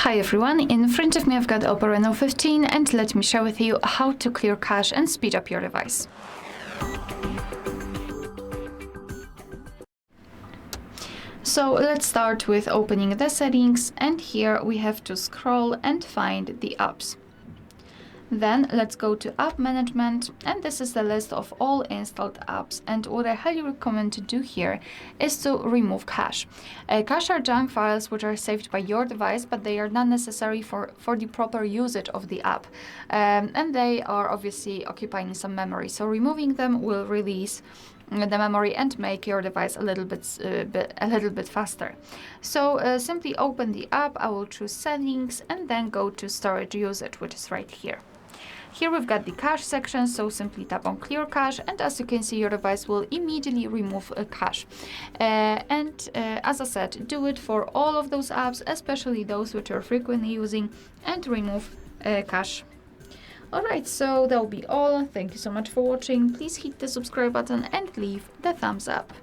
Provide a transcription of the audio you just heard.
Hi everyone, in front of me I've got OPPO Reno 15 and let me share with you how to clear cache and speed up your device. So let's start with opening the settings, and here we have to scroll and find the apps. Then let's go to app management, and this is the list of all installed apps, and what I highly recommend to do here is to remove cache. Cache are junk files which are saved by your device, but they are not necessary for the proper usage of the app, and they are obviously occupying some memory, so removing them will release the memory and make your device a little bit faster. So simply open the app. I will choose settings and then go to storage usage, which is right here. Here we've got the cache section, so simply tap on clear cache, and as you can see, your device will immediately remove a cache. As I said, do it for all of those apps, especially those which you're frequently using, and remove cache. Alright, so that will be all. Thank you so much for watching. Please hit the subscribe button and leave the thumbs up.